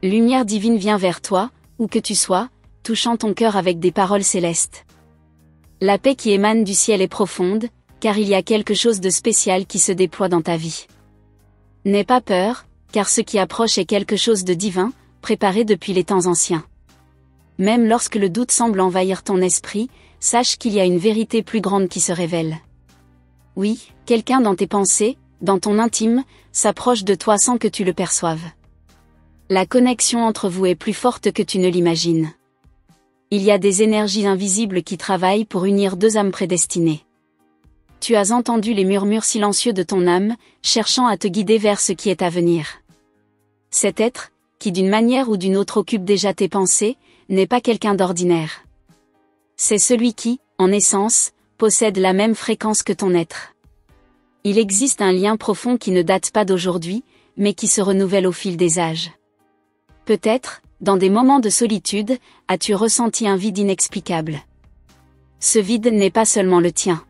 Lumière divine vient vers toi, où que tu sois, touchant ton cœur avec des paroles célestes. La paix qui émane du ciel est profonde, car il y a quelque chose de spécial qui se déploie dans ta vie. N'aie pas peur, car ce qui approche est quelque chose de divin, préparé depuis les temps anciens. Même lorsque le doute semble envahir ton esprit, sache qu'il y a une vérité plus grande qui se révèle. Oui, quelqu'un dans tes pensées, dans ton intime, s'approche de toi sans que tu le perçoives. La connexion entre vous est plus forte que tu ne l'imagines. Il y a des énergies invisibles qui travaillent pour unir deux âmes prédestinées. Tu as entendu les murmures silencieux de ton âme, cherchant à te guider vers ce qui est à venir. Cet être, qui d'une manière ou d'une autre occupe déjà tes pensées, n'est pas quelqu'un d'ordinaire. C'est celui qui, en essence, possède la même fréquence que ton être. Il existe un lien profond qui ne date pas d'aujourd'hui, mais qui se renouvelle au fil des âges. Peut-être, dans des moments de solitude, as-tu ressenti un vide inexplicable. Ce vide n'est pas seulement le tien.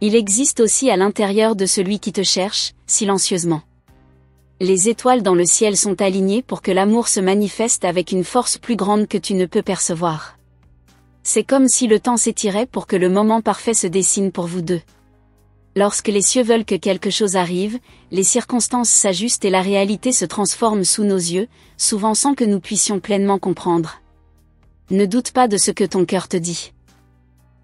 Il existe aussi à l'intérieur de celui qui te cherche, silencieusement. Les étoiles dans le ciel sont alignées pour que l'amour se manifeste avec une force plus grande que tu ne peux percevoir. C'est comme si le temps s'étirait pour que le moment parfait se dessine pour vous deux. Lorsque les cieux veulent que quelque chose arrive, les circonstances s'ajustent et la réalité se transforme sous nos yeux, souvent sans que nous puissions pleinement comprendre. Ne doute pas de ce que ton cœur te dit.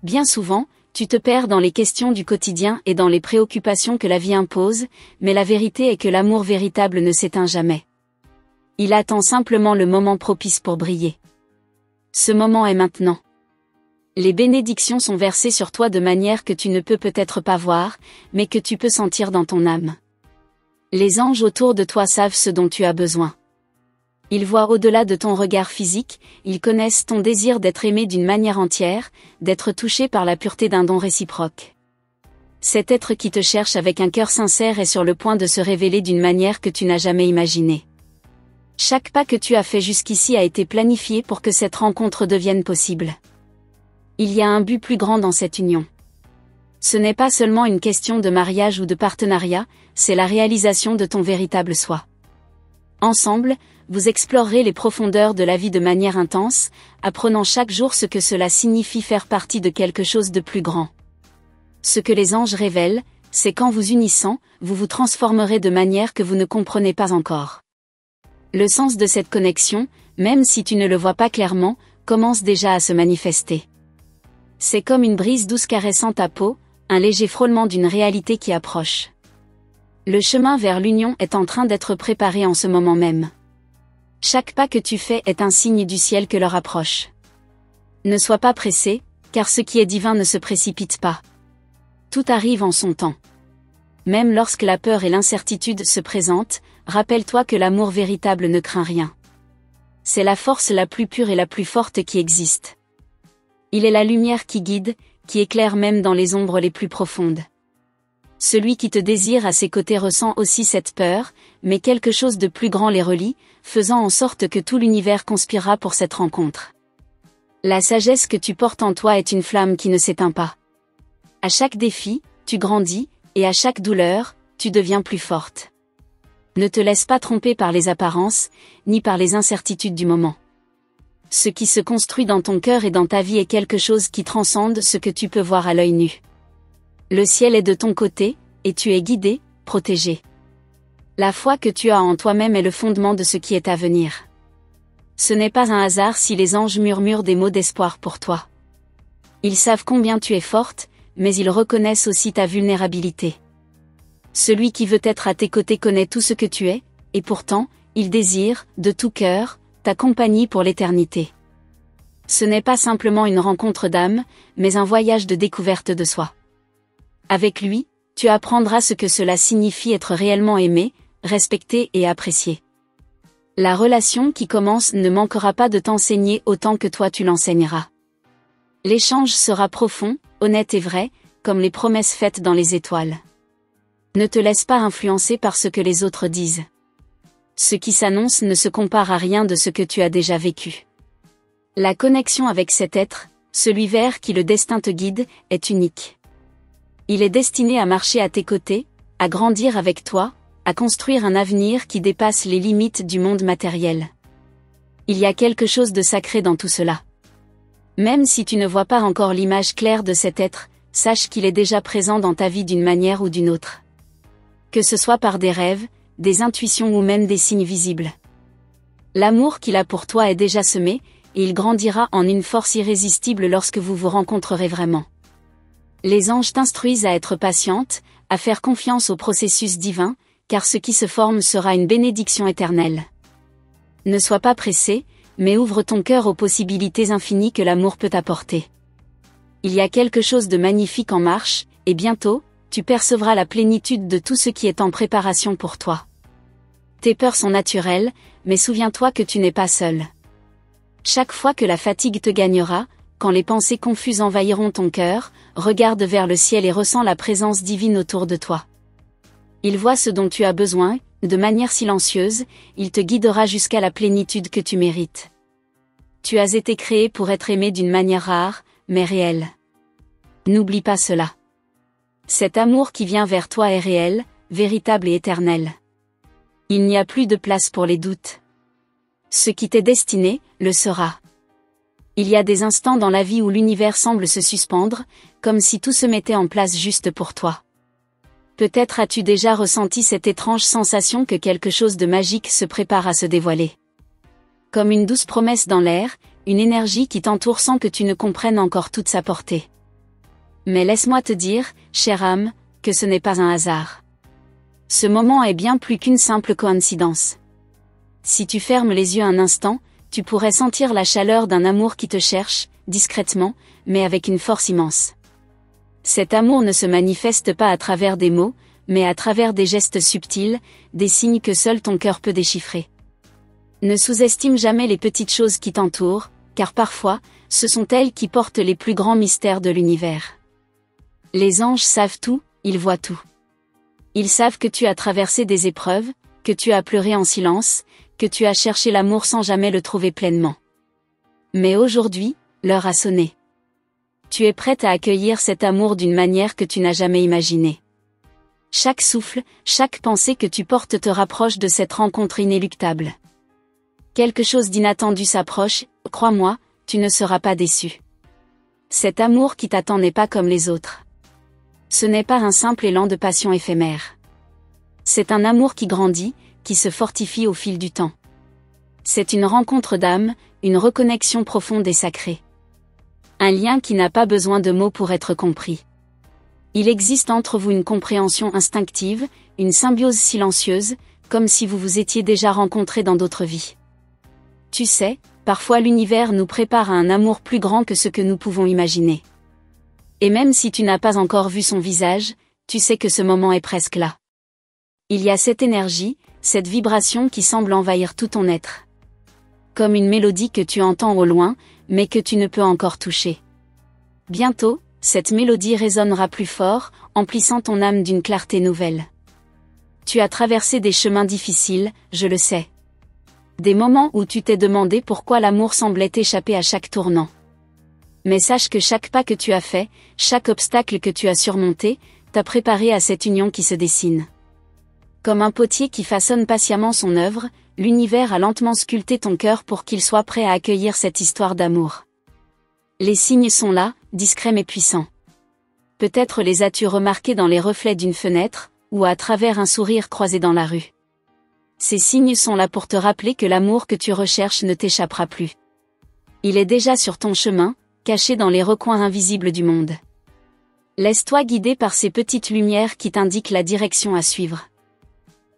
Bien souvent, tu te perds dans les questions du quotidien et dans les préoccupations que la vie impose, mais la vérité est que l'amour véritable ne s'éteint jamais. Il attend simplement le moment propice pour briller. Ce moment est maintenant. Les bénédictions sont versées sur toi de manière que tu ne peux peut-être pas voir, mais que tu peux sentir dans ton âme. Les anges autour de toi savent ce dont tu as besoin. Ils voient au-delà de ton regard physique, ils connaissent ton désir d'être aimé d'une manière entière, d'être touché par la pureté d'un don réciproque. Cet être qui te cherche avec un cœur sincère est sur le point de se révéler d'une manière que tu n'as jamais imaginée. Chaque pas que tu as fait jusqu'ici a été planifié pour que cette rencontre devienne possible. Il y a un but plus grand dans cette union. Ce n'est pas seulement une question de mariage ou de partenariat, c'est la réalisation de ton véritable soi. Ensemble, vous explorerez les profondeurs de la vie de manière intense, apprenant chaque jour ce que cela signifie faire partie de quelque chose de plus grand. Ce que les anges révèlent, c'est qu'en vous unissant, vous vous transformerez de manière que vous ne comprenez pas encore. Le sens de cette connexion, même si tu ne le vois pas clairement, commence déjà à se manifester. C'est comme une brise douce caressant ta peau, un léger frôlement d'une réalité qui approche. Le chemin vers l'union est en train d'être préparé en ce moment même. Chaque pas que tu fais est un signe du ciel que leur approche. Ne sois pas pressé, car ce qui est divin ne se précipite pas. Tout arrive en son temps. Même lorsque la peur et l'incertitude se présentent, rappelle-toi que l'amour véritable ne craint rien. C'est la force la plus pure et la plus forte qui existe. Il est la lumière qui guide, qui éclaire même dans les ombres les plus profondes. Celui qui te désire à ses côtés ressent aussi cette peur, mais quelque chose de plus grand les relie, faisant en sorte que tout l'univers conspirera pour cette rencontre. La sagesse que tu portes en toi est une flamme qui ne s'éteint pas. À chaque défi, tu grandis, et à chaque douleur, tu deviens plus forte. Ne te laisse pas tromper par les apparences, ni par les incertitudes du moment. Ce qui se construit dans ton cœur et dans ta vie est quelque chose qui transcende ce que tu peux voir à l'œil nu. Le ciel est de ton côté, et tu es guidé, protégé. La foi que tu as en toi-même est le fondement de ce qui est à venir. Ce n'est pas un hasard si les anges murmurent des mots d'espoir pour toi. Ils savent combien tu es forte, mais ils reconnaissent aussi ta vulnérabilité. Celui qui veut être à tes côtés connaît tout ce que tu es, et pourtant, il désire, de tout cœur, ta compagnie pour l'éternité. Ce n'est pas simplement une rencontre d'âme, mais un voyage de découverte de soi. Avec lui, tu apprendras ce que cela signifie être réellement aimé, respecté et apprécié. La relation qui commence ne manquera pas de t'enseigner autant que toi tu l'enseigneras. L'échange sera profond, honnête et vrai, comme les promesses faites dans les étoiles. Ne te laisse pas influencer par ce que les autres disent. Ce qui s'annonce ne se compare à rien de ce que tu as déjà vécu. La connexion avec cet être, celui vers qui le destin te guide, est unique. Il est destiné à marcher à tes côtés, à grandir avec toi, à construire un avenir qui dépasse les limites du monde matériel. Il y a quelque chose de sacré dans tout cela. Même si tu ne vois pas encore l'image claire de cet être, sache qu'il est déjà présent dans ta vie d'une manière ou d'une autre. Que ce soit par des rêves, des intuitions ou même des signes visibles. L'amour qu'il a pour toi est déjà semé, et il grandira en une force irrésistible lorsque vous vous rencontrerez vraiment. Les anges t'instruisent à être patiente, à faire confiance au processus divin, car ce qui se forme sera une bénédiction éternelle. Ne sois pas pressé, mais ouvre ton cœur aux possibilités infinies que l'amour peut apporter. Il y a quelque chose de magnifique en marche, et bientôt, tu percevras la plénitude de tout ce qui est en préparation pour toi. Tes peurs sont naturelles, mais souviens-toi que tu n'es pas seul. Chaque fois que la fatigue te gagnera, quand les pensées confuses envahiront ton cœur, regarde vers le ciel et ressens la présence divine autour de toi. Il voit ce dont tu as besoin, de manière silencieuse, il te guidera jusqu'à la plénitude que tu mérites. Tu as été créé pour être aimé d'une manière rare, mais réelle. N'oublie pas cela. Cet amour qui vient vers toi est réel, véritable et éternel. Il n'y a plus de place pour les doutes. Ce qui t'est destiné, le sera. Il y a des instants dans la vie où l'univers semble se suspendre, comme si tout se mettait en place juste pour toi. Peut-être as-tu déjà ressenti cette étrange sensation que quelque chose de magique se prépare à se dévoiler. Comme une douce promesse dans l'air, une énergie qui t'entoure sans que tu ne comprennes encore toute sa portée. Mais laisse-moi te dire, chère âme, que ce n'est pas un hasard. Ce moment est bien plus qu'une simple coïncidence. Si tu fermes les yeux un instant, tu pourrais sentir la chaleur d'un amour qui te cherche, discrètement, mais avec une force immense. Cet amour ne se manifeste pas à travers des mots, mais à travers des gestes subtils, des signes que seul ton cœur peut déchiffrer. Ne sous-estime jamais les petites choses qui t'entourent, car parfois, ce sont elles qui portent les plus grands mystères de l'univers. Les anges savent tout, ils voient tout. Ils savent que tu as traversé des épreuves, que tu as pleuré en silence, que tu as cherché l'amour sans jamais le trouver pleinement. Mais aujourd'hui, l'heure a sonné. Tu es prête à accueillir cet amour d'une manière que tu n'as jamais imaginée. Chaque souffle, chaque pensée que tu portes te rapproche de cette rencontre inéluctable. Quelque chose d'inattendu s'approche, crois-moi, tu ne seras pas déçu. Cet amour qui t'attend n'est pas comme les autres. Ce n'est pas un simple élan de passion éphémère. C'est un amour qui grandit, qui se fortifie au fil du temps. C'est une rencontre d'âme, une reconnexion profonde et sacrée. Un lien qui n'a pas besoin de mots pour être compris. Il existe entre vous une compréhension instinctive, une symbiose silencieuse, comme si vous vous étiez déjà rencontrés dans d'autres vies. Tu sais, parfois l'univers nous prépare à un amour plus grand que ce que nous pouvons imaginer. Et même si tu n'as pas encore vu son visage, tu sais que ce moment est presque là. Il y a cette énergie, cette vibration qui semble envahir tout ton être. Comme une mélodie que tu entends au loin, mais que tu ne peux encore toucher. Bientôt, cette mélodie résonnera plus fort, emplissant ton âme d'une clarté nouvelle. Tu as traversé des chemins difficiles, je le sais. Des moments où tu t'es demandé pourquoi l'amour semblait échapper à chaque tournant. Mais sache que chaque pas que tu as fait, chaque obstacle que tu as surmonté, t'a préparé à cette union qui se dessine. Comme un potier qui façonne patiemment son œuvre, l'univers a lentement sculpté ton cœur pour qu'il soit prêt à accueillir cette histoire d'amour. Les signes sont là, discrets mais puissants. Peut-être les as-tu remarqués dans les reflets d'une fenêtre, ou à travers un sourire croisé dans la rue. Ces signes sont là pour te rappeler que l'amour que tu recherches ne t'échappera plus. Il est déjà sur ton chemin, caché dans les recoins invisibles du monde. Laisse-toi guider par ces petites lumières qui t'indiquent la direction à suivre.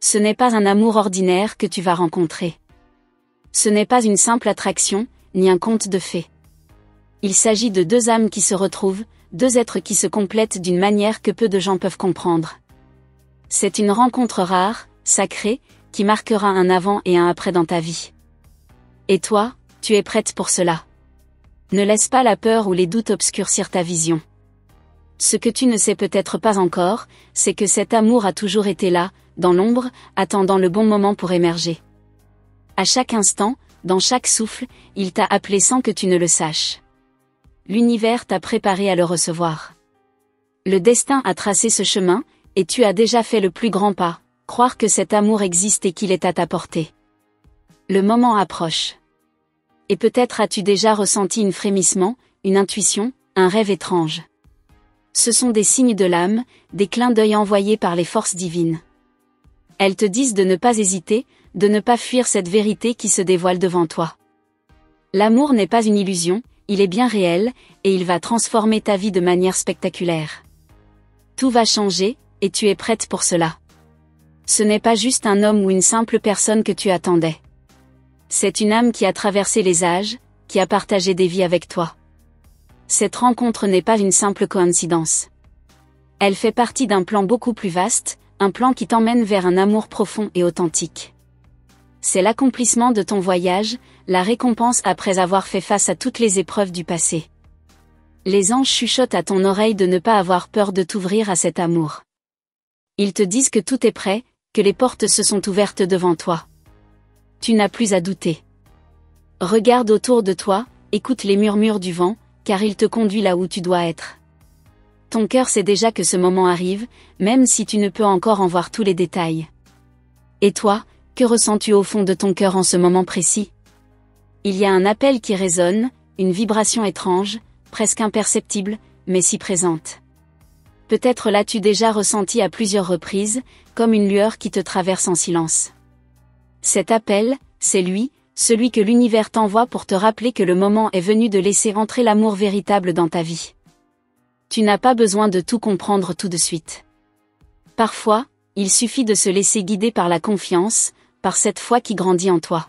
Ce n'est pas un amour ordinaire que tu vas rencontrer. Ce n'est pas une simple attraction, ni un conte de fées. Il s'agit de deux âmes qui se retrouvent, deux êtres qui se complètent d'une manière que peu de gens peuvent comprendre. C'est une rencontre rare, sacrée, qui marquera un avant et un après dans ta vie. Et toi, tu es prête pour cela. Ne laisse pas la peur ou les doutes obscurcir ta vision. Ce que tu ne sais peut-être pas encore, c'est que cet amour a toujours été là, dans l'ombre, attendant le bon moment pour émerger. À chaque instant, dans chaque souffle, il t'a appelé sans que tu ne le saches. L'univers t'a préparé à le recevoir. Le destin a tracé ce chemin, et tu as déjà fait le plus grand pas, croire que cet amour existe et qu'il est à ta portée. Le moment approche. et peut-être as-tu déjà ressenti un frémissement, une intuition, un rêve étrange. Ce sont des signes de l'âme, des clins d'œil envoyés par les forces divines. Elles te disent de ne pas hésiter, de ne pas fuir cette vérité qui se dévoile devant toi. L'amour n'est pas une illusion, il est bien réel, et il va transformer ta vie de manière spectaculaire. Tout va changer, et tu es prête pour cela. Ce n'est pas juste un homme ou une simple personne que tu attendais. C'est une âme qui a traversé les âges, qui a partagé des vies avec toi. Cette rencontre n'est pas une simple coïncidence. Elle fait partie d'un plan beaucoup plus vaste, un plan qui t'emmène vers un amour profond et authentique. C'est l'accomplissement de ton voyage, la récompense après avoir fait face à toutes les épreuves du passé. Les anges chuchotent à ton oreille de ne pas avoir peur de t'ouvrir à cet amour. Ils te disent que tout est prêt, que les portes se sont ouvertes devant toi. Tu n'as plus à douter. Regarde autour de toi, écoute les murmures du vent, car il te conduit là où tu dois être. Ton cœur sait déjà que ce moment arrive, même si tu ne peux encore en voir tous les détails. Et toi, que ressens-tu au fond de ton cœur en ce moment précis? Il y a un appel qui résonne, une vibration étrange, presque imperceptible, mais si présente. Peut-être l'as-tu déjà ressenti à plusieurs reprises, comme une lueur qui te traverse en silence. Cet appel, c'est lui, celui que l'univers t'envoie pour te rappeler que le moment est venu de laisser entrer l'amour véritable dans ta vie. Tu n'as pas besoin de tout comprendre tout de suite. Parfois, il suffit de se laisser guider par la confiance, par cette foi qui grandit en toi.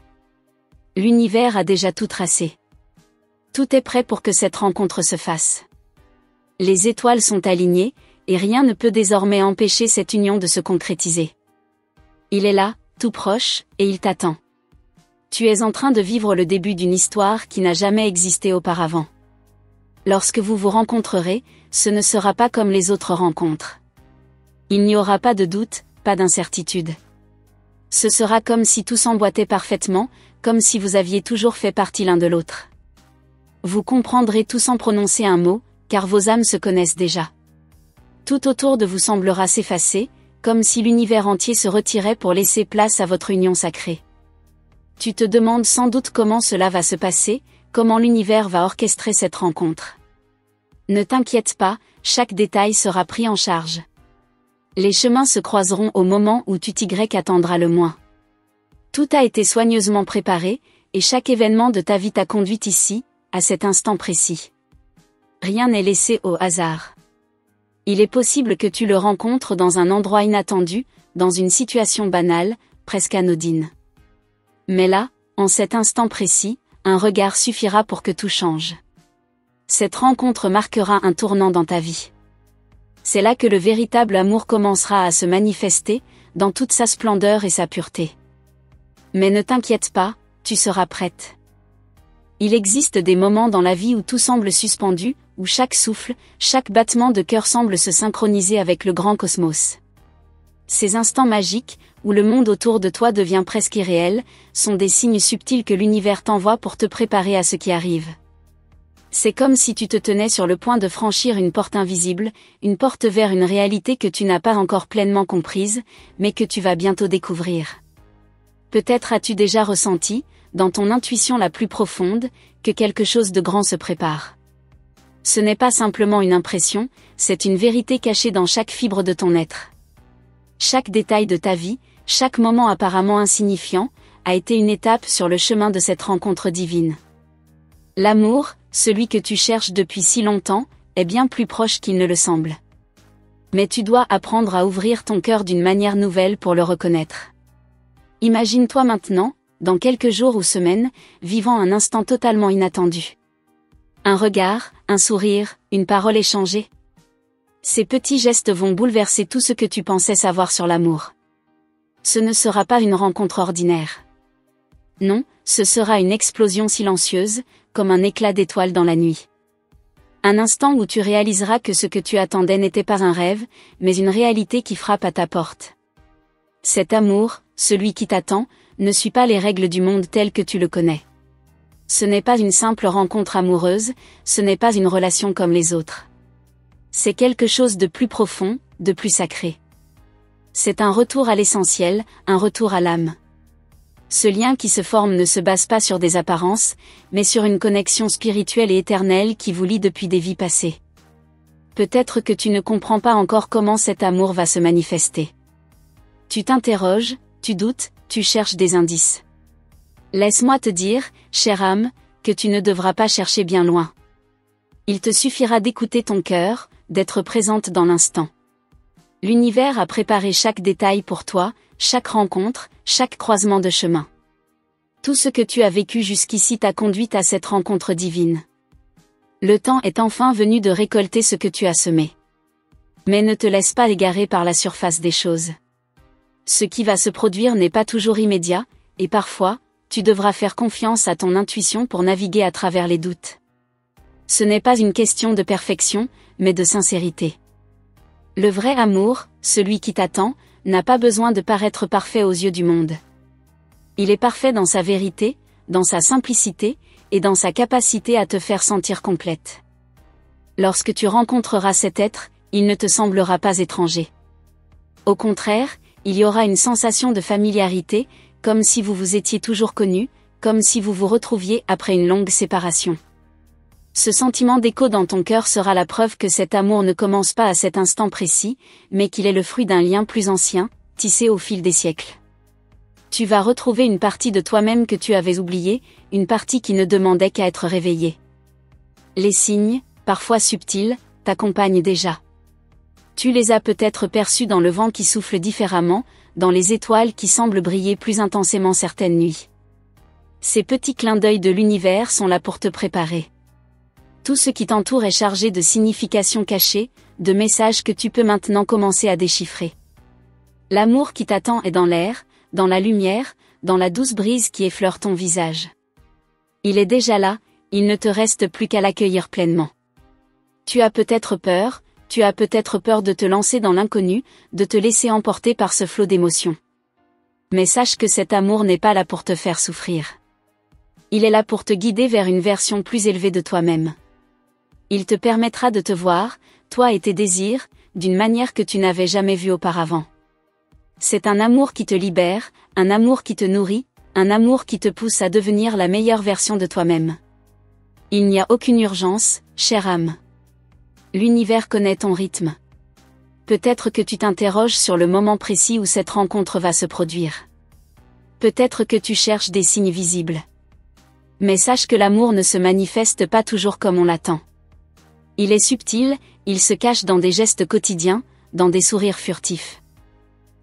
L'univers a déjà tout tracé. Tout est prêt pour que cette rencontre se fasse. Les étoiles sont alignées, et rien ne peut désormais empêcher cette union de se concrétiser. Il est là, tout proche, et il t'attend. Tu es en train de vivre le début d'une histoire qui n'a jamais existé auparavant. Lorsque vous vous rencontrerez, ce ne sera pas comme les autres rencontres. Il n'y aura pas de doute, pas d'incertitude. Ce sera comme si tout s'emboîtait parfaitement, comme si vous aviez toujours fait partie l'un de l'autre. Vous comprendrez tout sans prononcer un mot, car vos âmes se connaissent déjà. Tout autour de vous semblera s'effacer, comme si l'univers entier se retirait pour laisser place à votre union sacrée. Tu te demandes sans doute comment cela va se passer, comment l'univers va orchestrer cette rencontre. Ne t'inquiète pas, chaque détail sera pris en charge. Les chemins se croiseront au moment où tu t'attendras le moins. Tout a été soigneusement préparé, et chaque événement de ta vie t'a conduite ici, à cet instant précis. Rien n'est laissé au hasard. Il est possible que tu le rencontres dans un endroit inattendu, dans une situation banale, presque anodine. Mais là, en cet instant précis, un regard suffira pour que tout change. Cette rencontre marquera un tournant dans ta vie. C'est là que le véritable amour commencera à se manifester, dans toute sa splendeur et sa pureté. Mais ne t'inquiète pas, tu seras prête. Il existe des moments dans la vie où tout semble suspendu, où chaque souffle, chaque battement de cœur semble se synchroniser avec le grand cosmos. Ces instants magiques, où le monde autour de toi devient presque irréel, sont des signes subtils que l'univers t'envoie pour te préparer à ce qui arrive. C'est comme si tu te tenais sur le point de franchir une porte invisible, une porte vers une réalité que tu n'as pas encore pleinement comprise, mais que tu vas bientôt découvrir. Peut-être as-tu déjà ressenti, dans ton intuition la plus profonde, que quelque chose de grand se prépare. Ce n'est pas simplement une impression, c'est une vérité cachée dans chaque fibre de ton être. Chaque détail de ta vie, chaque moment apparemment insignifiant, a été une étape sur le chemin de cette rencontre divine. L'amour, celui que tu cherches depuis si longtemps, est bien plus proche qu'il ne le semble. Mais tu dois apprendre à ouvrir ton cœur d'une manière nouvelle pour le reconnaître. Imagine-toi maintenant, dans quelques jours ou semaines, vivant un instant totalement inattendu. Un regard, un sourire, une parole échangée. Ces petits gestes vont bouleverser tout ce que tu pensais savoir sur l'amour. Ce ne sera pas une rencontre ordinaire. Non, ce sera une explosion silencieuse, comme un éclat d'étoiles dans la nuit. Un instant où tu réaliseras que ce que tu attendais n'était pas un rêve, mais une réalité qui frappe à ta porte. Cet amour, celui qui t'attend, ne suit pas les règles du monde tel que tu le connais. Ce n'est pas une simple rencontre amoureuse, ce n'est pas une relation comme les autres. C'est quelque chose de plus profond, de plus sacré. C'est un retour à l'essentiel, un retour à l'âme. Ce lien qui se forme ne se base pas sur des apparences, mais sur une connexion spirituelle et éternelle qui vous lie depuis des vies passées. Peut-être que tu ne comprends pas encore comment cet amour va se manifester. Tu t'interroges, tu doutes, tu cherches des indices. Laisse-moi te dire, chère âme, que tu ne devras pas chercher bien loin. Il te suffira d'écouter ton cœur, d'être présente dans l'instant. L'univers a préparé chaque détail pour toi, chaque rencontre, chaque croisement de chemin. Tout ce que tu as vécu jusqu'ici t'a conduite à cette rencontre divine. Le temps est enfin venu de récolter ce que tu as semé. Mais ne te laisse pas égarer par la surface des choses. Ce qui va se produire n'est pas toujours immédiat, et parfois, tu devras faire confiance à ton intuition pour naviguer à travers les doutes. Ce n'est pas une question de perfection, mais de sincérité. Le vrai amour, celui qui t'attend, n'a pas besoin de paraître parfait aux yeux du monde. Il est parfait dans sa vérité, dans sa simplicité, et dans sa capacité à te faire sentir complète. Lorsque tu rencontreras cet être, il ne te semblera pas étranger. Au contraire, il y aura une sensation de familiarité, comme si vous vous étiez toujours connus, comme si vous vous retrouviez après une longue séparation. Ce sentiment d'écho dans ton cœur sera la preuve que cet amour ne commence pas à cet instant précis, mais qu'il est le fruit d'un lien plus ancien, tissé au fil des siècles. Tu vas retrouver une partie de toi-même que tu avais oubliée, une partie qui ne demandait qu'à être réveillée. Les signes, parfois subtils, t'accompagnent déjà. Tu les as peut-être perçus dans le vent qui souffle différemment, dans les étoiles qui semblent briller plus intensément certaines nuits. Ces petits clins d'œil de l'univers sont là pour te préparer. Tout ce qui t'entoure est chargé de significations cachées, de messages que tu peux maintenant commencer à déchiffrer. L'amour qui t'attend est dans l'air, dans la lumière, dans la douce brise qui effleure ton visage. Il est déjà là, il ne te reste plus qu'à l'accueillir pleinement. Tu as peut-être peur de te lancer dans l'inconnu, de te laisser emporter par ce flot d'émotions. Mais sache que cet amour n'est pas là pour te faire souffrir. Il est là pour te guider vers une version plus élevée de toi-même. Il te permettra de te voir, toi et tes désirs, d'une manière que tu n'avais jamais vue auparavant. C'est un amour qui te libère, un amour qui te nourrit, un amour qui te pousse à devenir la meilleure version de toi-même. Il n'y a aucune urgence, chère âme. L'univers connaît ton rythme. Peut-être que tu t'interroges sur le moment précis où cette rencontre va se produire. Peut-être que tu cherches des signes visibles. Mais sache que l'amour ne se manifeste pas toujours comme on l'attend. Il est subtil, il se cache dans des gestes quotidiens, dans des sourires furtifs.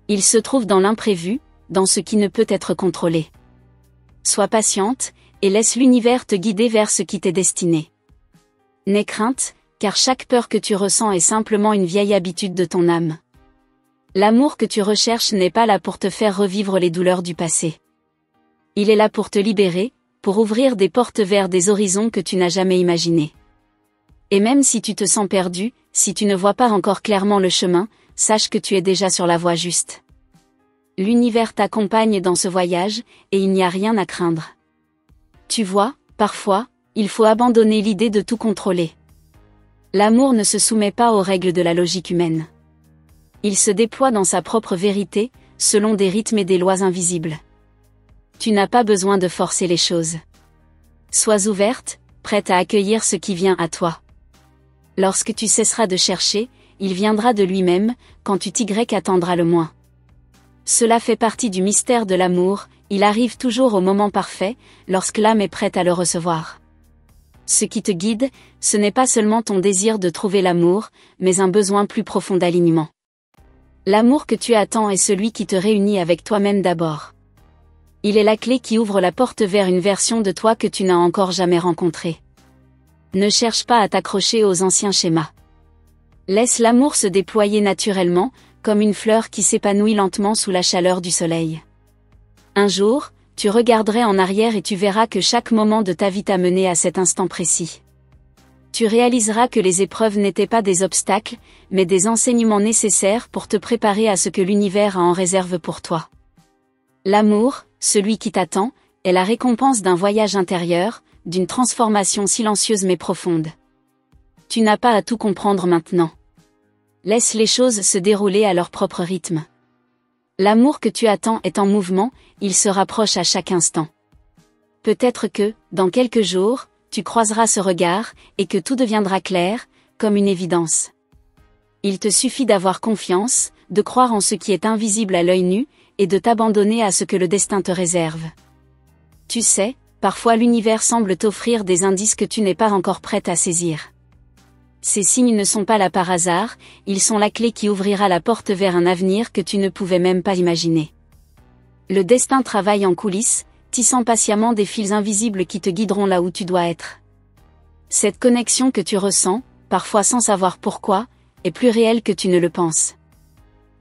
Il se trouve dans l'imprévu, dans ce qui ne peut être contrôlé. Sois patiente, et laisse l'univers te guider vers ce qui t'est destiné. N'aie crainte, car chaque peur que tu ressens est simplement une vieille habitude de ton âme. L'amour que tu recherches n'est pas là pour te faire revivre les douleurs du passé. Il est là pour te libérer, pour ouvrir des portes vers des horizons que tu n'as jamais imaginés. Et même si tu te sens perdu, si tu ne vois pas encore clairement le chemin, sache que tu es déjà sur la voie juste. L'univers t'accompagne dans ce voyage, et il n'y a rien à craindre. Tu vois, parfois, il faut abandonner l'idée de tout contrôler. L'amour ne se soumet pas aux règles de la logique humaine. Il se déploie dans sa propre vérité, selon des rythmes et des lois invisibles. Tu n'as pas besoin de forcer les choses. Sois ouverte, prête à accueillir ce qui vient à toi. Lorsque tu cesseras de chercher, il viendra de lui-même, quand tu t'attendras le moins. Cela fait partie du mystère de l'amour, il arrive toujours au moment parfait, lorsque l'âme est prête à le recevoir. Ce qui te guide, ce n'est pas seulement ton désir de trouver l'amour, mais un besoin plus profond d'alignement. L'amour que tu attends est celui qui te réunit avec toi-même d'abord. Il est la clé qui ouvre la porte vers une version de toi que tu n'as encore jamais rencontrée. Ne cherche pas à t'accrocher aux anciens schémas. Laisse l'amour se déployer naturellement, comme une fleur qui s'épanouit lentement sous la chaleur du soleil. Un jour, tu regarderais en arrière et tu verras que chaque moment de ta vie t'a mené à cet instant précis. Tu réaliseras que les épreuves n'étaient pas des obstacles, mais des enseignements nécessaires pour te préparer à ce que l'univers a en réserve pour toi. L'amour, celui qui t'attend, est la récompense d'un voyage intérieur, d'une transformation silencieuse mais profonde. Tu n'as pas à tout comprendre maintenant. Laisse les choses se dérouler à leur propre rythme. L'amour que tu attends est en mouvement, il se rapproche à chaque instant. Peut-être que, dans quelques jours, tu croiseras ce regard, et que tout deviendra clair, comme une évidence. Il te suffit d'avoir confiance, de croire en ce qui est invisible à l'œil nu, et de t'abandonner à ce que le destin te réserve. Tu sais, parfois l'univers semble t'offrir des indices que tu n'es pas encore prête à saisir. Ces signes ne sont pas là par hasard, ils sont la clé qui ouvrira la porte vers un avenir que tu ne pouvais même pas imaginer. Le destin travaille en coulisses, tissant patiemment des fils invisibles qui te guideront là où tu dois être. Cette connexion que tu ressens, parfois sans savoir pourquoi, est plus réelle que tu ne le penses.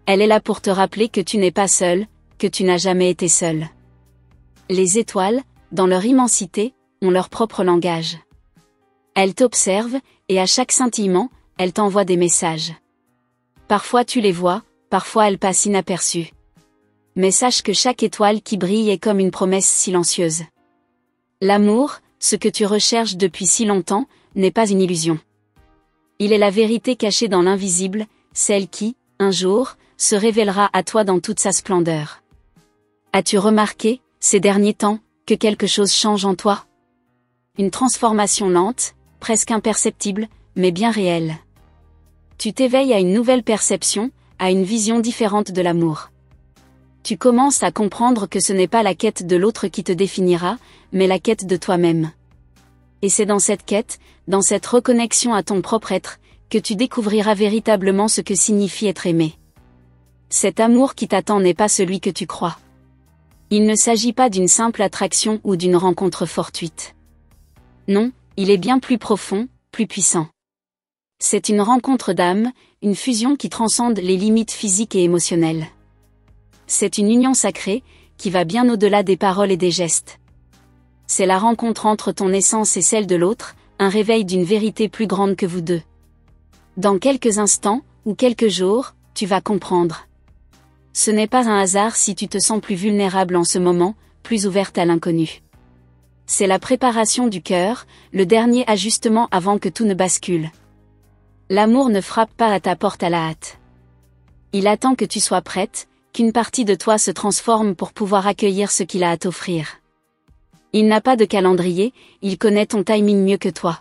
Elle est là pour te rappeler que tu n'es pas seul, que tu n'as jamais été seul. Les étoiles, dans leur immensité, ont leur propre langage. Elles t'observent, et à chaque scintillement, elles t'envoient des messages. Parfois tu les vois, parfois elles passent inaperçues. Mais sache que chaque étoile qui brille est comme une promesse silencieuse. L'amour, ce que tu recherches depuis si longtemps, n'est pas une illusion. Il est la vérité cachée dans l'invisible, celle qui, un jour, se révélera à toi dans toute sa splendeur. As-tu remarqué, ces derniers temps, que quelque chose change en toi? Une transformation lente, presque imperceptible, mais bien réelle. Tu t'éveilles à une nouvelle perception, à une vision différente de l'amour. Tu commences à comprendre que ce n'est pas la quête de l'autre qui te définira, mais la quête de toi-même. Et c'est dans cette quête, dans cette reconnexion à ton propre être, que tu découvriras véritablement ce que signifie être aimé. Cet amour qui t'attend n'est pas celui que tu crois. Il ne s'agit pas d'une simple attraction ou d'une rencontre fortuite. Non, il est bien plus profond, plus puissant. C'est une rencontre d'âme, une fusion qui transcende les limites physiques et émotionnelles. C'est une union sacrée, qui va bien au-delà des paroles et des gestes. C'est la rencontre entre ton essence et celle de l'autre, un réveil d'une vérité plus grande que vous deux. Dans quelques instants, ou quelques jours, tu vas comprendre. Ce n'est pas un hasard si tu te sens plus vulnérable en ce moment, plus ouverte à l'inconnu. C'est la préparation du cœur, le dernier ajustement avant que tout ne bascule. L'amour ne frappe pas à ta porte à la hâte. Il attend que tu sois prête, qu'une partie de toi se transforme pour pouvoir accueillir ce qu'il a à t'offrir. Il n'a pas de calendrier, il connaît ton timing mieux que toi.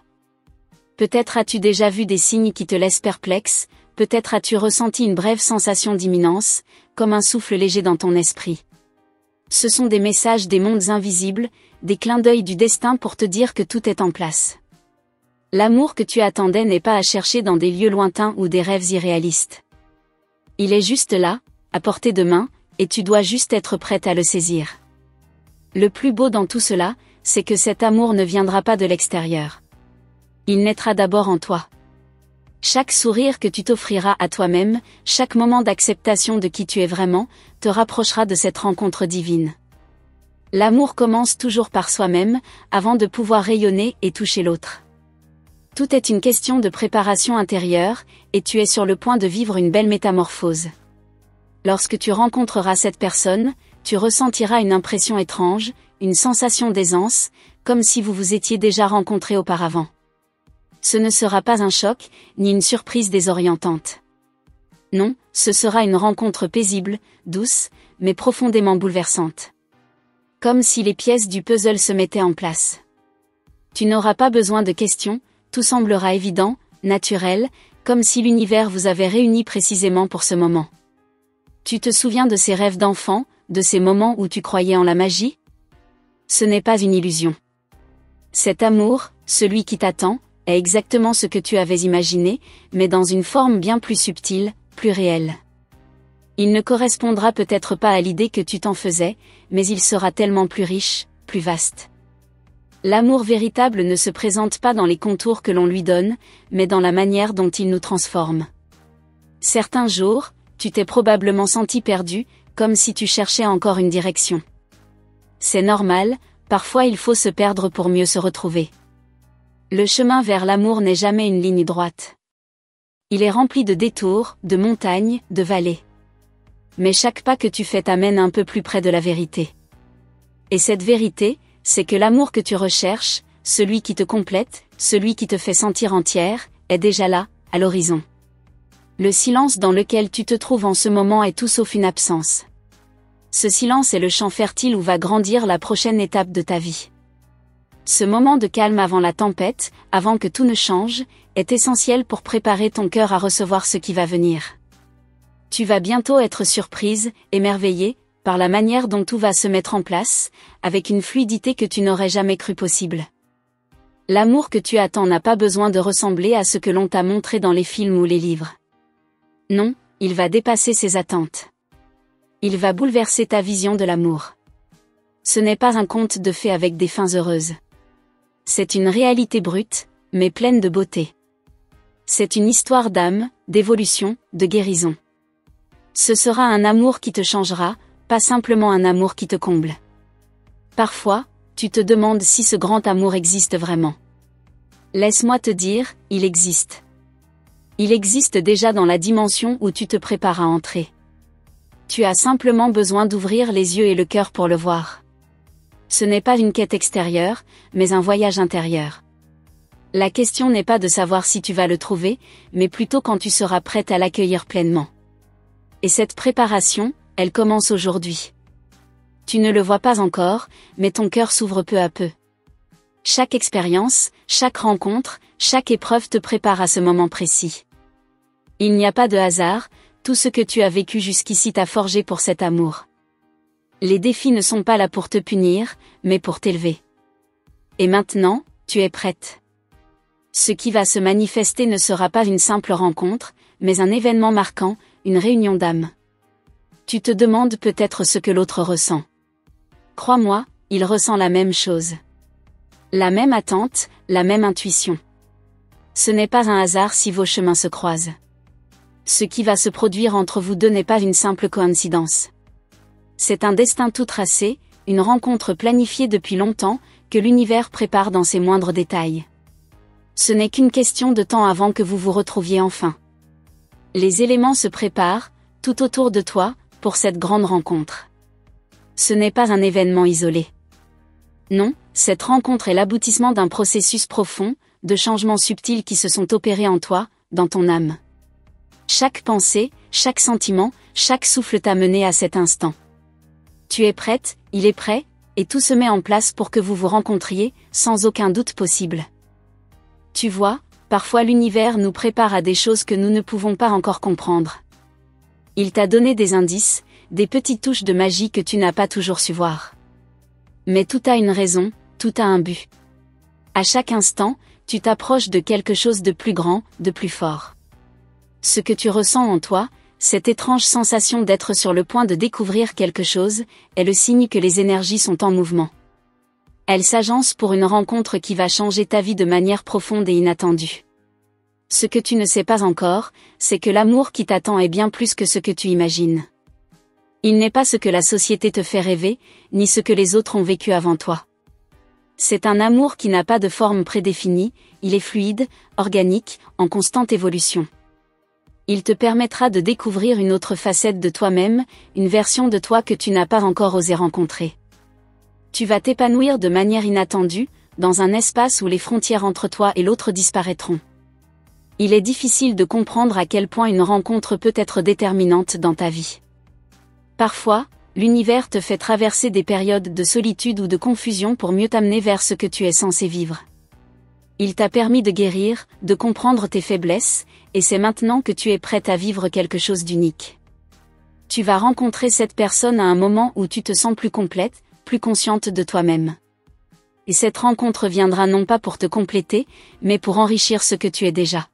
Peut-être as-tu déjà vu des signes qui te laissent perplexe, peut-être as-tu ressenti une brève sensation d'imminence, comme un souffle léger dans ton esprit. Ce sont des messages des mondes invisibles, des clins d'œil du destin pour te dire que tout est en place. L'amour que tu attendais n'est pas à chercher dans des lieux lointains ou des rêves irréalistes. Il est juste là, à portée de main, et tu dois juste être prête à le saisir. Le plus beau dans tout cela, c'est que cet amour ne viendra pas de l'extérieur. Il naîtra d'abord en toi. Chaque sourire que tu t'offriras à toi-même, chaque moment d'acceptation de qui tu es vraiment, te rapprochera de cette rencontre divine. L'amour commence toujours par soi-même, avant de pouvoir rayonner et toucher l'autre. Tout est une question de préparation intérieure, et tu es sur le point de vivre une belle métamorphose. Lorsque tu rencontreras cette personne, tu ressentiras une impression étrange, une sensation d'aisance, comme si vous vous étiez déjà rencontrés auparavant. Ce ne sera pas un choc, ni une surprise désorientante. Non, ce sera une rencontre paisible, douce, mais profondément bouleversante. Comme si les pièces du puzzle se mettaient en place. Tu n'auras pas besoin de questions, tout semblera évident, naturel, comme si l'univers vous avait réunis précisément pour ce moment. Tu te souviens de ces rêves d'enfant, de ces moments où tu croyais en la magie? Ce n'est pas une illusion. Cet amour, celui qui t'attend, est exactement ce que tu avais imaginé, mais dans une forme bien plus subtile, plus réelle. Il ne correspondra peut-être pas à l'idée que tu t'en faisais, mais il sera tellement plus riche, plus vaste. L'amour véritable ne se présente pas dans les contours que l'on lui donne, mais dans la manière dont il nous transforme. Certains jours, tu t'es probablement senti perdu, comme si tu cherchais encore une direction. C'est normal, parfois il faut se perdre pour mieux se retrouver. Le chemin vers l'amour n'est jamais une ligne droite. Il est rempli de détours, de montagnes, de vallées. Mais chaque pas que tu fais t'amène un peu plus près de la vérité. Et cette vérité, c'est que l'amour que tu recherches, celui qui te complète, celui qui te fait sentir entière, est déjà là, à l'horizon. Le silence dans lequel tu te trouves en ce moment est tout sauf une absence. Ce silence est le champ fertile où va grandir la prochaine étape de ta vie. Ce moment de calme avant la tempête, avant que tout ne change, est essentiel pour préparer ton cœur à recevoir ce qui va venir. Tu vas bientôt être surprise, émerveillée, par la manière dont tout va se mettre en place, avec une fluidité que tu n'aurais jamais cru possible. L'amour que tu attends n'a pas besoin de ressembler à ce que l'on t'a montré dans les films ou les livres. Non, il va dépasser ses attentes. Il va bouleverser ta vision de l'amour. Ce n'est pas un conte de fées avec des fins heureuses. C'est une réalité brute, mais pleine de beauté. C'est une histoire d'âme, d'évolution, de guérison. Ce sera un amour qui te changera, pas simplement un amour qui te comble. Parfois, tu te demandes si ce grand amour existe vraiment. Laisse-moi te dire, il existe. Il existe déjà dans la dimension où tu te prépares à entrer. Tu as simplement besoin d'ouvrir les yeux et le cœur pour le voir. Ce n'est pas une quête extérieure, mais un voyage intérieur. La question n'est pas de savoir si tu vas le trouver, mais plutôt quand tu seras prête à l'accueillir pleinement. Et cette préparation, elle commence aujourd'hui. Tu ne le vois pas encore, mais ton cœur s'ouvre peu à peu. Chaque expérience, chaque rencontre, chaque épreuve te prépare à ce moment précis. Il n'y a pas de hasard, tout ce que tu as vécu jusqu'ici t'a forgé pour cet amour. Les défis ne sont pas là pour te punir, mais pour t'élever. Et maintenant, tu es prête. Ce qui va se manifester ne sera pas une simple rencontre, mais un événement marquant, une réunion d'âmes. Tu te demandes peut-être ce que l'autre ressent. Crois-moi, il ressent la même chose. La même attente, la même intuition. Ce n'est pas un hasard si vos chemins se croisent. Ce qui va se produire entre vous deux n'est pas une simple coïncidence. C'est un destin tout tracé, une rencontre planifiée depuis longtemps, que l'univers prépare dans ses moindres détails. Ce n'est qu'une question de temps avant que vous vous retrouviez enfin. Les éléments se préparent, tout autour de toi, pour cette grande rencontre. Ce n'est pas un événement isolé. Non, cette rencontre est l'aboutissement d'un processus profond, de changements subtils qui se sont opérés en toi, dans ton âme. Chaque pensée, chaque sentiment, chaque souffle t'a mené à cet instant. Tu es prête, il est prêt, et tout se met en place pour que vous vous rencontriez, sans aucun doute possible. Tu vois, parfois l'univers nous prépare à des choses que nous ne pouvons pas encore comprendre. Il t'a donné des indices, des petites touches de magie que tu n'as pas toujours su voir. Mais tout a une raison, tout a un but. À chaque instant, tu t'approches de quelque chose de plus grand, de plus fort. Ce que tu ressens en toi, cette étrange sensation d'être sur le point de découvrir quelque chose, est le signe que les énergies sont en mouvement. Elles s'agencent pour une rencontre qui va changer ta vie de manière profonde et inattendue. Ce que tu ne sais pas encore, c'est que l'amour qui t'attend est bien plus que ce que tu imagines. Il n'est pas ce que la société te fait rêver, ni ce que les autres ont vécu avant toi. C'est un amour qui n'a pas de forme prédéfinie, il est fluide, organique, en constante évolution. Il te permettra de découvrir une autre facette de toi-même, une version de toi que tu n'as pas encore osé rencontrer. Tu vas t'épanouir de manière inattendue, dans un espace où les frontières entre toi et l'autre disparaîtront. Il est difficile de comprendre à quel point une rencontre peut être déterminante dans ta vie. Parfois, l'univers te fait traverser des périodes de solitude ou de confusion pour mieux t'amener vers ce que tu es censé vivre. Il t'a permis de guérir, de comprendre tes faiblesses, et c'est maintenant que tu es prête à vivre quelque chose d'unique. Tu vas rencontrer cette personne à un moment où tu te sens plus complète, plus consciente de toi-même. Et cette rencontre viendra non pas pour te compléter, mais pour enrichir ce que tu es déjà.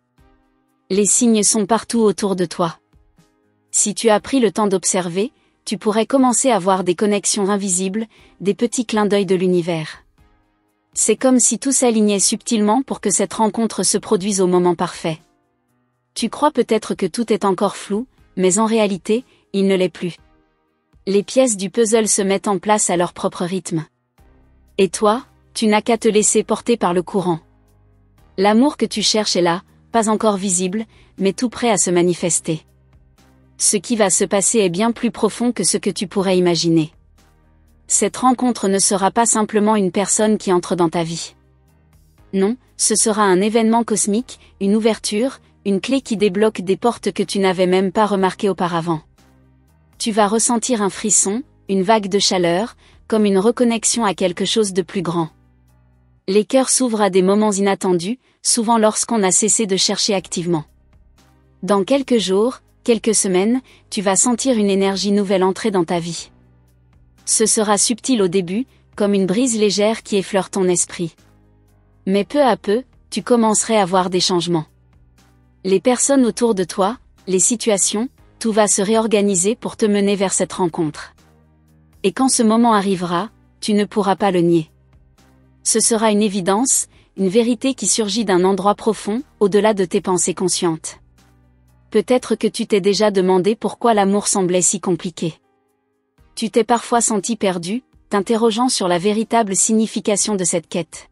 Les signes sont partout autour de toi. Si tu as pris le temps d'observer, tu pourrais commencer à voir des connexions invisibles, des petits clins d'œil de l'univers. C'est comme si tout s'alignait subtilement pour que cette rencontre se produise au moment parfait. Tu crois peut-être que tout est encore flou, mais en réalité, il ne l'est plus. Les pièces du puzzle se mettent en place à leur propre rythme. Et toi, tu n'as qu'à te laisser porter par le courant. L'amour que tu cherches est là, pas encore visible, mais tout prêt à se manifester. Ce qui va se passer est bien plus profond que ce que tu pourrais imaginer. Cette rencontre ne sera pas simplement une personne qui entre dans ta vie. Non, ce sera un événement cosmique, une ouverture, une clé qui débloque des portes que tu n'avais même pas remarquées auparavant. Tu vas ressentir un frisson, une vague de chaleur, comme une reconnexion à quelque chose de plus grand. Les cœurs s'ouvrent à des moments inattendus, souvent lorsqu'on a cessé de chercher activement. Dans quelques jours, quelques semaines, tu vas sentir une énergie nouvelle entrer dans ta vie. Ce sera subtil au début, comme une brise légère qui effleure ton esprit. Mais peu à peu, tu commencerais à voir des changements. Les personnes autour de toi, les situations, tout va se réorganiser pour te mener vers cette rencontre. Et quand ce moment arrivera, tu ne pourras pas le nier. Ce sera une évidence, une vérité qui surgit d'un endroit profond, au-delà de tes pensées conscientes. Peut-être que tu t'es déjà demandé pourquoi l'amour semblait si compliqué. Tu t'es parfois senti perdu, t'interrogeant sur la véritable signification de cette quête.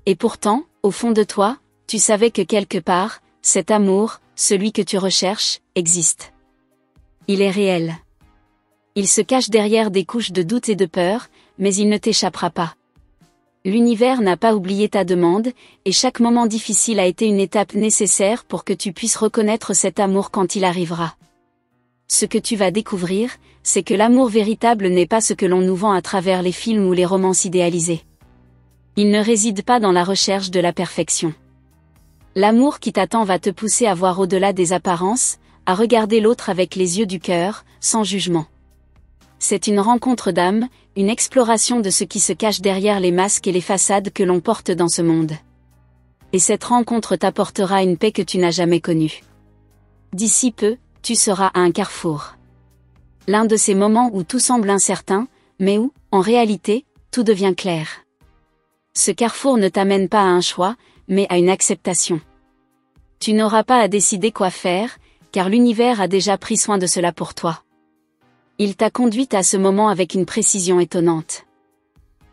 Et pourtant, au fond de toi, tu savais que quelque part, cet amour, celui que tu recherches, existe. Il est réel. Il se cache derrière des couches de doute et de peur, mais il ne t'échappera pas. L'univers n'a pas oublié ta demande, et chaque moment difficile a été une étape nécessaire pour que tu puisses reconnaître cet amour quand il arrivera. Ce que tu vas découvrir, c'est que l'amour véritable n'est pas ce que l'on nous vend à travers les films ou les romances idéalisés. Il ne réside pas dans la recherche de la perfection. L'amour qui t'attend va te pousser à voir au-delà des apparences, à regarder l'autre avec les yeux du cœur, sans jugement. C'est une rencontre d'âme, une exploration de ce qui se cache derrière les masques et les façades que l'on porte dans ce monde. Et cette rencontre t'apportera une paix que tu n'as jamais connue. D'ici peu, tu seras à un carrefour. L'un de ces moments où tout semble incertain, mais où, en réalité, tout devient clair. Ce carrefour ne t'amène pas à un choix, mais à une acceptation. Tu n'auras pas à décider quoi faire, car l'univers a déjà pris soin de cela pour toi. Il t'a conduite à ce moment avec une précision étonnante.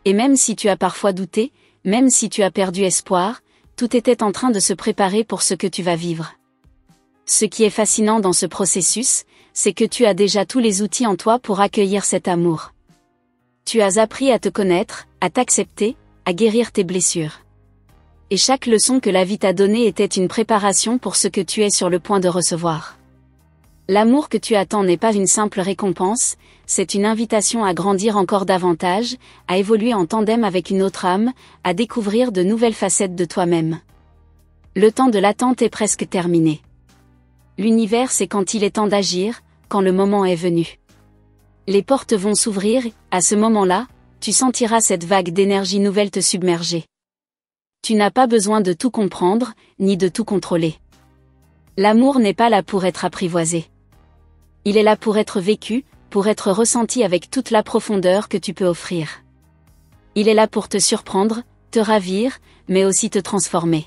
Et même si tu as parfois douté, même si tu as perdu espoir, tout était en train de se préparer pour ce que tu vas vivre. Ce qui est fascinant dans ce processus, c'est que tu as déjà tous les outils en toi pour accueillir cet amour. Tu as appris à te connaître, à t'accepter, à guérir tes blessures. Et chaque leçon que la vie t'a donnée était une préparation pour ce que tu es sur le point de recevoir. L'amour que tu attends n'est pas une simple récompense, c'est une invitation à grandir encore davantage, à évoluer en tandem avec une autre âme, à découvrir de nouvelles facettes de toi-même. Le temps de l'attente est presque terminé. L'univers sait quand il est temps d'agir, quand le moment est venu. Les portes vont s'ouvrir, à ce moment-là, tu sentiras cette vague d'énergie nouvelle te submerger. Tu n'as pas besoin de tout comprendre, ni de tout contrôler. L'amour n'est pas là pour être apprivoisé. Il est là pour être vécu, pour être ressenti avec toute la profondeur que tu peux offrir. Il est là pour te surprendre, te ravir, mais aussi te transformer.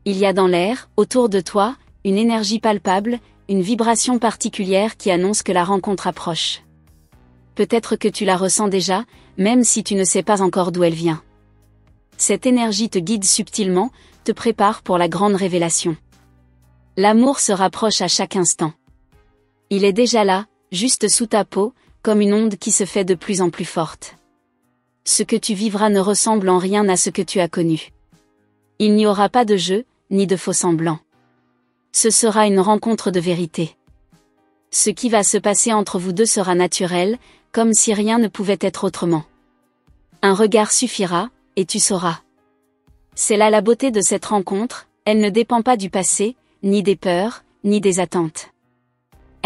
Il y a dans l'air, autour de toi, une énergie palpable, une vibration particulière qui annonce que la rencontre approche. Peut-être que tu la ressens déjà, même si tu ne sais pas encore d'où elle vient. Cette énergie te guide subtilement, te prépare pour la grande révélation. L'amour se rapproche à chaque instant. Il est déjà là, juste sous ta peau, comme une onde qui se fait de plus en plus forte. Ce que tu vivras ne ressemble en rien à ce que tu as connu. Il n'y aura pas de jeu, ni de faux semblants. Ce sera une rencontre de vérité. Ce qui va se passer entre vous deux sera naturel, comme si rien ne pouvait être autrement. Un regard suffira, et tu sauras. C'est là la beauté de cette rencontre, elle ne dépend pas du passé, ni des peurs, ni des attentes.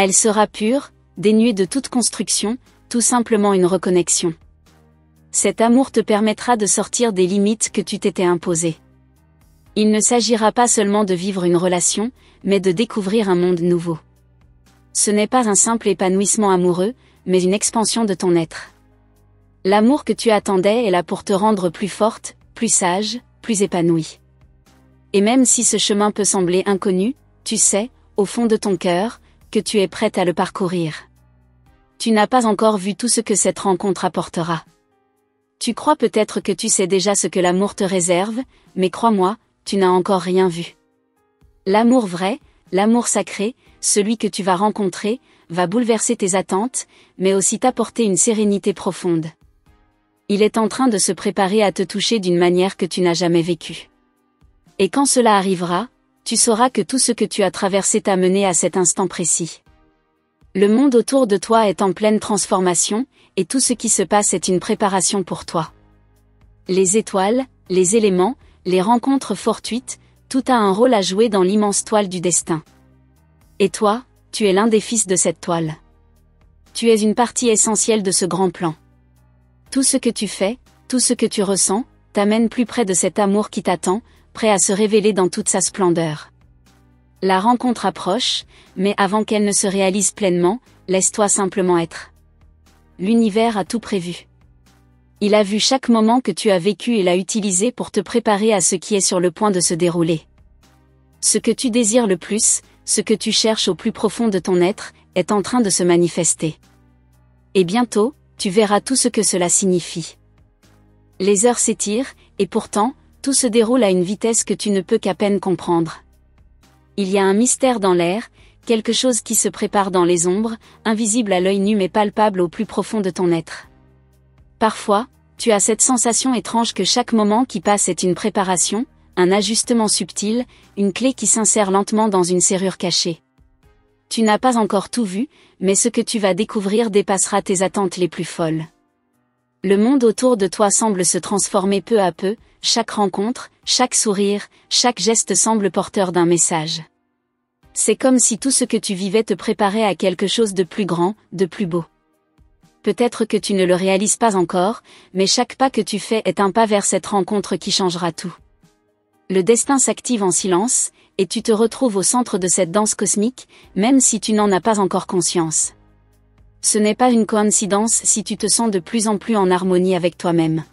Elle sera pure, dénuée de toute construction, tout simplement une reconnexion. Cet amour te permettra de sortir des limites que tu t'étais imposées. Il ne s'agira pas seulement de vivre une relation, mais de découvrir un monde nouveau. Ce n'est pas un simple épanouissement amoureux, mais une expansion de ton être. L'amour que tu attendais est là pour te rendre plus forte, plus sage, plus épanouie. Et même si ce chemin peut sembler inconnu, tu sais, au fond de ton cœur, que tu es prête à le parcourir. Tu n'as pas encore vu tout ce que cette rencontre apportera. Tu crois peut-être que tu sais déjà ce que l'amour te réserve, mais crois-moi, tu n'as encore rien vu. L'amour vrai, l'amour sacré, celui que tu vas rencontrer, va bouleverser tes attentes, mais aussi t'apporter une sérénité profonde. Il est en train de se préparer à te toucher d'une manière que tu n'as jamais vécue. Et quand cela arrivera, tu sauras que tout ce que tu as traversé t'a mené à cet instant précis. Le monde autour de toi est en pleine transformation, et tout ce qui se passe est une préparation pour toi. Les étoiles, les éléments, les rencontres fortuites, tout a un rôle à jouer dans l'immense toile du destin. Et toi, tu es l'un des fils de cette toile. Tu es une partie essentielle de ce grand plan. Tout ce que tu fais, tout ce que tu ressens, t'amène plus près de cet amour qui t'attend, prêt à se révéler dans toute sa splendeur. La rencontre approche, mais avant qu'elle ne se réalise pleinement, laisse-toi simplement être. L'univers a tout prévu. Il a vu chaque moment que tu as vécu et l'a utilisé pour te préparer à ce qui est sur le point de se dérouler. Ce que tu désires le plus, ce que tu cherches au plus profond de ton être, est en train de se manifester. Et bientôt, tu verras tout ce que cela signifie. Les heures s'étirent, et pourtant, tout se déroule à une vitesse que tu ne peux qu'à peine comprendre. Il y a un mystère dans l'air, quelque chose qui se prépare dans les ombres, invisible à l'œil nu mais palpable au plus profond de ton être. Parfois, tu as cette sensation étrange que chaque moment qui passe est une préparation, un ajustement subtil, une clé qui s'insère lentement dans une serrure cachée. Tu n'as pas encore tout vu, mais ce que tu vas découvrir dépassera tes attentes les plus folles. Le monde autour de toi semble se transformer peu à peu, chaque rencontre, chaque sourire, chaque geste semble porteur d'un message. C'est comme si tout ce que tu vivais te préparait à quelque chose de plus grand, de plus beau. Peut-être que tu ne le réalises pas encore, mais chaque pas que tu fais est un pas vers cette rencontre qui changera tout. Le destin s'active en silence, et tu te retrouves au centre de cette danse cosmique, même si tu n'en as pas encore conscience. Ce n'est pas une coïncidence si tu te sens de plus en plus en harmonie avec toi-même.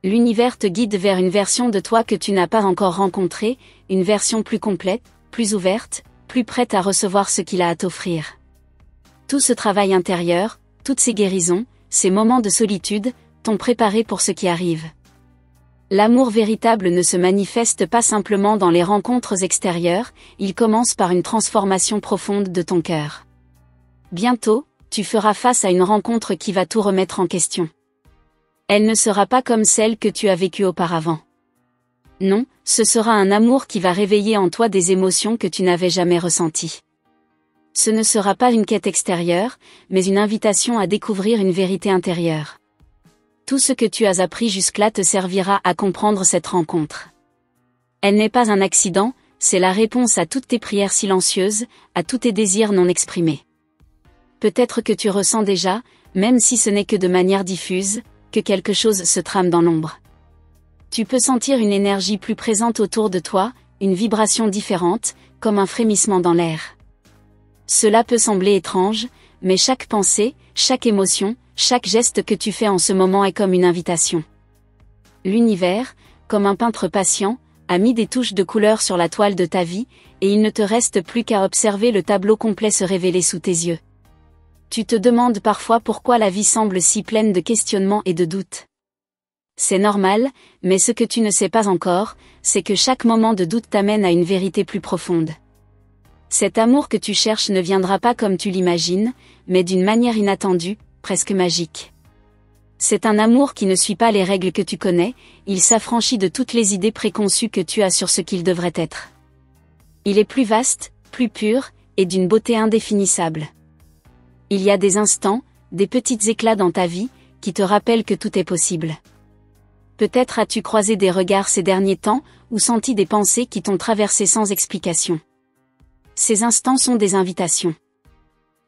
L'univers te guide vers une version de toi que tu n'as pas encore rencontrée, une version plus complète, plus ouverte, plus prête à recevoir ce qu'il a à t'offrir. Tout ce travail intérieur, toutes ces guérisons, ces moments de solitude, t'ont préparé pour ce qui arrive. L'amour véritable ne se manifeste pas simplement dans les rencontres extérieures, il commence par une transformation profonde de ton cœur. Bientôt, tu feras face à une rencontre qui va tout remettre en question. Elle ne sera pas comme celle que tu as vécue auparavant. Non, ce sera un amour qui va réveiller en toi des émotions que tu n'avais jamais ressenties. Ce ne sera pas une quête extérieure, mais une invitation à découvrir une vérité intérieure. Tout ce que tu as appris jusque-là te servira à comprendre cette rencontre. Elle n'est pas un accident, c'est la réponse à toutes tes prières silencieuses, à tous tes désirs non exprimés. Peut-être que tu ressens déjà, même si ce n'est que de manière diffuse, que quelque chose se trame dans l'ombre. Tu peux sentir une énergie plus présente autour de toi, une vibration différente, comme un frémissement dans l'air. Cela peut sembler étrange, mais chaque pensée, chaque émotion, chaque geste que tu fais en ce moment est comme une invitation. L'univers, comme un peintre patient, a mis des touches de couleur sur la toile de ta vie, et il ne te reste plus qu'à observer le tableau complet se révéler sous tes yeux. Tu te demandes parfois pourquoi la vie semble si pleine de questionnements et de doutes. C'est normal, mais ce que tu ne sais pas encore, c'est que chaque moment de doute t'amène à une vérité plus profonde. Cet amour que tu cherches ne viendra pas comme tu l'imagines, mais d'une manière inattendue, presque magique. C'est un amour qui ne suit pas les règles que tu connais, il s'affranchit de toutes les idées préconçues que tu as sur ce qu'il devrait être. Il est plus vaste, plus pur, et d'une beauté indéfinissable. Il y a des instants, des petits éclats dans ta vie, qui te rappellent que tout est possible. Peut-être as-tu croisé des regards ces derniers temps, ou senti des pensées qui t'ont traversé sans explication. Ces instants sont des invitations.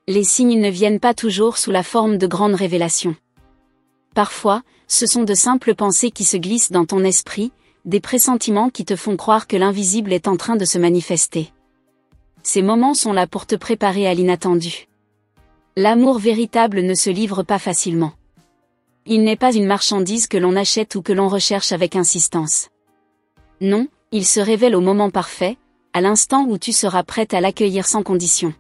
Les signes ne viennent pas toujours sous la forme de grandes révélations. Parfois, ce sont de simples pensées qui se glissent dans ton esprit, des pressentiments qui te font croire que l'invisible est en train de se manifester. Ces moments sont là pour te préparer à l'inattendu. L'amour véritable ne se livre pas facilement. Il n'est pas une marchandise que l'on achète ou que l'on recherche avec insistance. Non, il se révèle au moment parfait, à l'instant où tu seras prête à l'accueillir sans condition.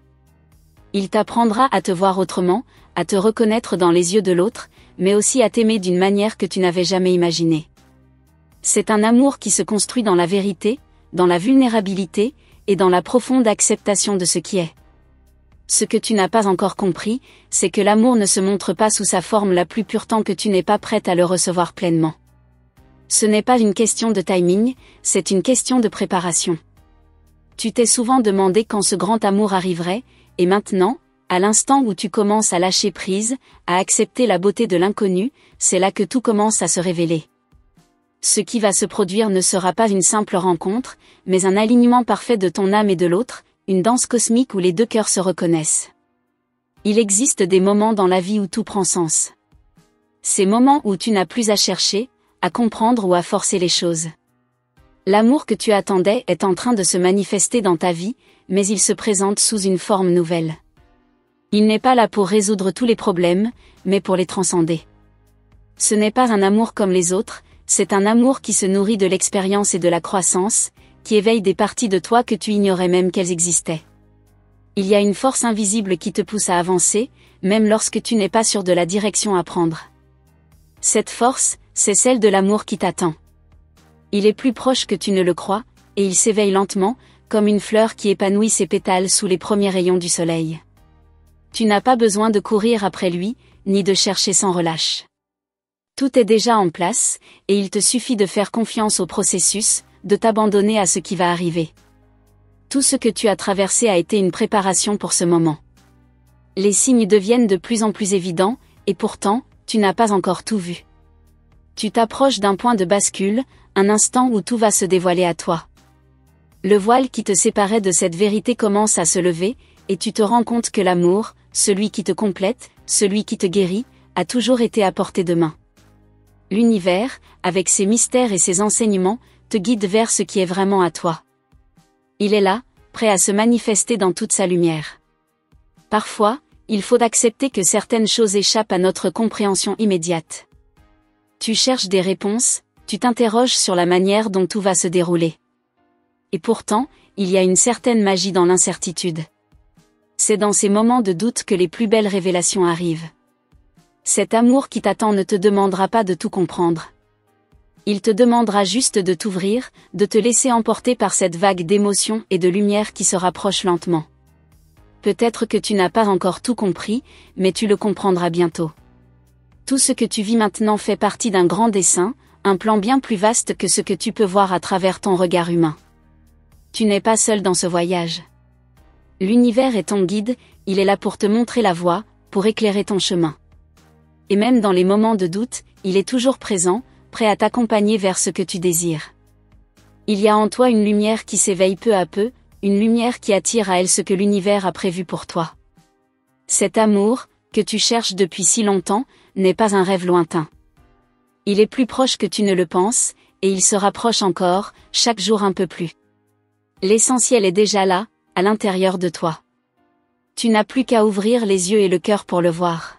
Il t'apprendra à te voir autrement, à te reconnaître dans les yeux de l'autre, mais aussi à t'aimer d'une manière que tu n'avais jamais imaginée. C'est un amour qui se construit dans la vérité, dans la vulnérabilité, et dans la profonde acceptation de ce qui est. Ce que tu n'as pas encore compris, c'est que l'amour ne se montre pas sous sa forme la plus pure tant que tu n'es pas prête à le recevoir pleinement. Ce n'est pas une question de timing, c'est une question de préparation. Tu t'es souvent demandé quand ce grand amour arriverait, et maintenant, À l'instant où tu commences à lâcher prise, à accepter la beauté de l'inconnu, c'est là que tout commence à se révéler. Ce qui va se produire ne sera pas une simple rencontre, mais un alignement parfait de ton âme et de l'autre, une danse cosmique où les deux cœurs se reconnaissent. Il existe des moments dans la vie où tout prend sens. Ces moments où tu n'as plus à chercher, à comprendre ou à forcer les choses. L'amour que tu attendais est en train de se manifester dans ta vie, mais il se présente sous une forme nouvelle. Il n'est pas là pour résoudre tous les problèmes, mais pour les transcender. Ce n'est pas un amour comme les autres, c'est un amour qui se nourrit de l'expérience et de la croissance, qui éveille des parties de toi que tu ignorais même qu'elles existaient. Il y a une force invisible qui te pousse à avancer, même lorsque tu n'es pas sûr de la direction à prendre. Cette force, c'est celle de l'amour qui t'attend. Il est plus proche que tu ne le crois, et il s'éveille lentement, comme une fleur qui épanouit ses pétales sous les premiers rayons du soleil. Tu n'as pas besoin de courir après lui, ni de chercher sans relâche. Tout est déjà en place, et il te suffit de faire confiance au processus, de t'abandonner à ce qui va arriver. Tout ce que tu as traversé a été une préparation pour ce moment. Les signes deviennent de plus en plus évidents, et pourtant, tu n'as pas encore tout vu. Tu t'approches d'un point de bascule, un instant où tout va se dévoiler à toi. Le voile qui te séparait de cette vérité commence à se lever, et tu te rends compte que l'amour, celui qui te complète, celui qui te guérit, a toujours été à portée de main. L'univers, avec ses mystères et ses enseignements, te guide vers ce qui est vraiment à toi. Il est là, prêt à se manifester dans toute sa lumière. Parfois, il faut accepter que certaines choses échappent à notre compréhension immédiate. Tu cherches des réponses, tu t'interroges sur la manière dont tout va se dérouler. Et pourtant, il y a une certaine magie dans l'incertitude. C'est dans ces moments de doute que les plus belles révélations arrivent. Cet amour qui t'attend ne te demandera pas de tout comprendre. Il te demandera juste de t'ouvrir, de te laisser emporter par cette vague d'émotions et de lumière qui se rapproche lentement. Peut-être que tu n'as pas encore tout compris, mais tu le comprendras bientôt. Tout ce que tu vis maintenant fait partie d'un grand dessein, un plan bien plus vaste que ce que tu peux voir à travers ton regard humain. Tu n'es pas seul dans ce voyage. L'univers est ton guide, il est là pour te montrer la voie, pour éclairer ton chemin. Et même dans les moments de doute, il est toujours présent, prêt à t'accompagner vers ce que tu désires. Il y a en toi une lumière qui s'éveille peu à peu, une lumière qui attire à elle ce que l'univers a prévu pour toi. Cet amour, que tu cherches depuis si longtemps, n'est pas un rêve lointain. Il est plus proche que tu ne le penses, et il se rapproche encore, chaque jour un peu plus. L'essentiel est déjà là, à l'intérieur de toi. Tu n'as plus qu'à ouvrir les yeux et le cœur pour le voir.